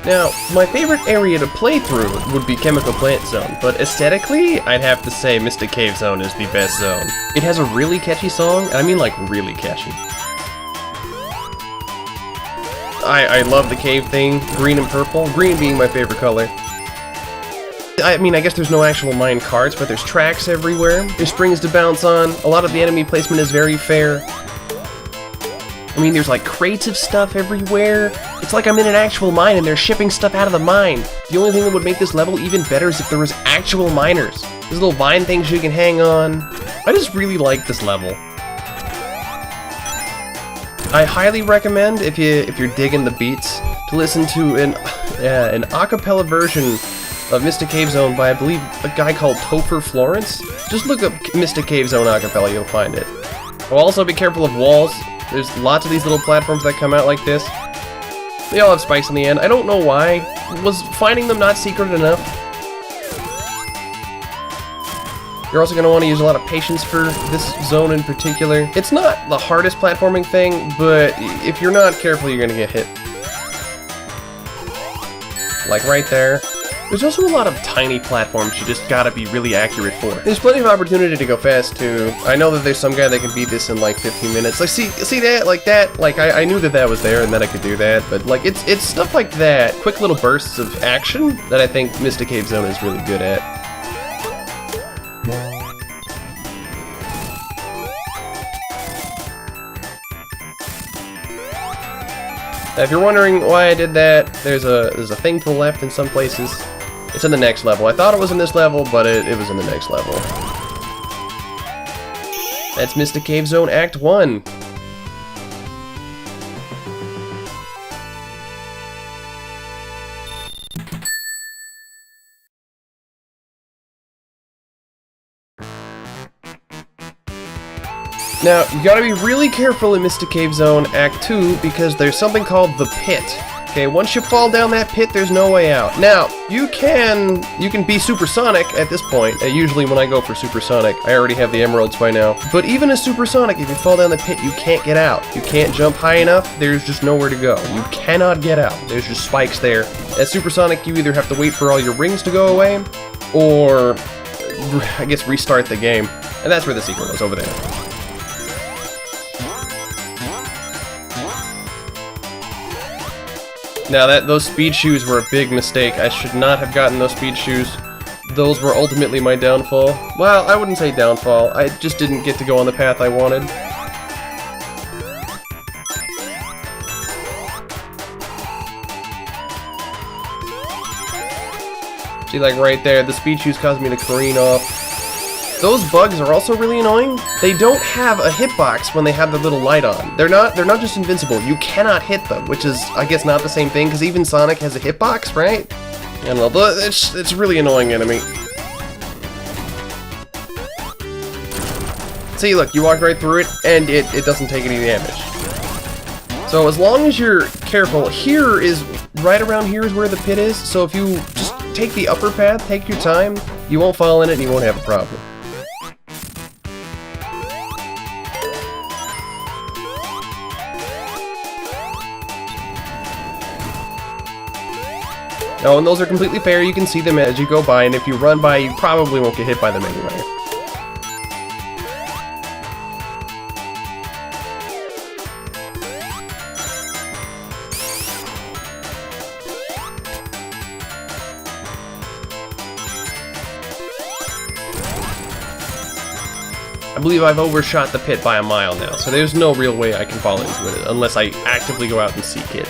Now, my favorite area to play through would be Chemical Plant Zone, but aesthetically, I'd have to say Mystic Cave Zone is the best zone. It has a really catchy song, and I mean like really catchy. I love the cave thing, green and purple, green being my favorite color. I mean, I guess there's no actual mine carts, but there's tracks everywhere. There's springs to bounce on. A lot of the enemy placement is very fair. I mean, there's like crates of stuff everywhere. It's like I'm in an actual mine and they're shipping stuff out of the mine. The only thing that would make this level even better is if there was actual miners. There's little vine things you can hang on. I just really like this level. I highly recommend, if you're digging the beats, to listen to an a cappella version of Mystic Cave Zone by, I believe, a guy called Topher Florence. Just look up Mystic Cave Zone a cappella, you'll find it. Well, also be careful of walls. There's lots of these little platforms that come out like this. They all have spikes on the end. I don't know why. Was finding them not secret enough? You're also going to want to use a lot of patience for this zone in particular. It's not the hardest platforming thing, but if you're not careful, you're going to get hit. Like right there. There's also a lot of tiny platforms you just gotta be really accurate for. There's plenty of opportunity to go fast too. I know that there's some guy that can beat this in like 15 minutes. Like see that? Like that? Like I knew that was there and that I could do that, but like it's stuff like that. Quick little bursts of action that I think Mystic Cave Zone is really good at. Now, if you're wondering why I did that, there's a thing to the left in some places. It's in the next level. I thought it was in this level, but it was in the next level. That's Mystic Cave Zone Act 1. Now, you gotta be really careful in Mystic Cave Zone Act 2 because there's something called the pit. Okay, once you fall down that pit, there's no way out. Now, you can be supersonic at this point. Usually when I go for supersonic, I already have the emeralds by now. But even as supersonic, if you fall down the pit, you can't get out. You can't jump high enough, there's just nowhere to go. You cannot get out. There's just spikes there. As supersonic, you either have to wait for all your rings to go away, or, I guess, restart the game. And that's where the secret was, over there. Now those speed shoes were a big mistake. I should not have gotten those speed shoes. Those were ultimately my downfall. Well, I wouldn't say downfall. I just didn't get to go on the path I wanted. See, like right there, the speed shoes caused me to careen off. Those bugs are also really annoying. They don't have a hitbox when they have the little light on. They're not just invincible. You cannot hit them, which is, I guess, not the same thing, because even Sonic has a hitbox, right? I don't know, but it's a really annoying enemy. See, look, you walk right through it, and it doesn't take any damage. So as long as you're careful, right around here is where the pit is, so if you just take the upper path, take your time, you won't fall in it and you won't have a problem. Oh, and those are completely fair. You can see them as you go by, and if you run by, you probably won't get hit by them anyway. I believe I've overshot the pit by a mile now, so there's no real way I can fall into it unless I actively go out and seek it.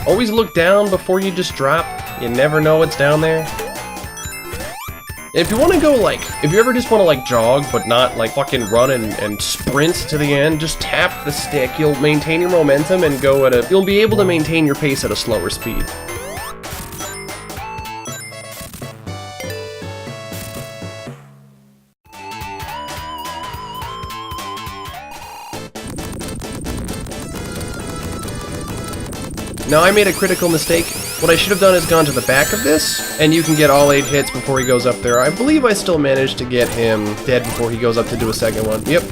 Always look down before you just drop. You never know what's down there. And if you want to go if you ever just want to jog but not fucking run and sprint to the end, just tap the stick. You'll maintain your momentum and go you'll be able to maintain your pace at a slower speed. Now, I made a critical mistake. What I should have done is gone to the back of this, and you can get all 8 hits before he goes up there. I believe I still managed to get him dead before he goes up to do a second one. Yep.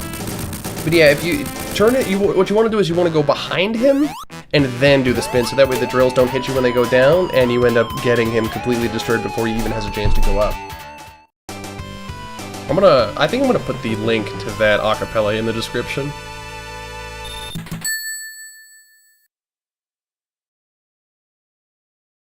But yeah, if you turn it, what you want to do is you want to go behind him, and then do the spin, so that way the drills don't hit you when they go down, and you end up getting him completely destroyed before he even has a chance to go up. I think I'm gonna put the link to that acapella in the description.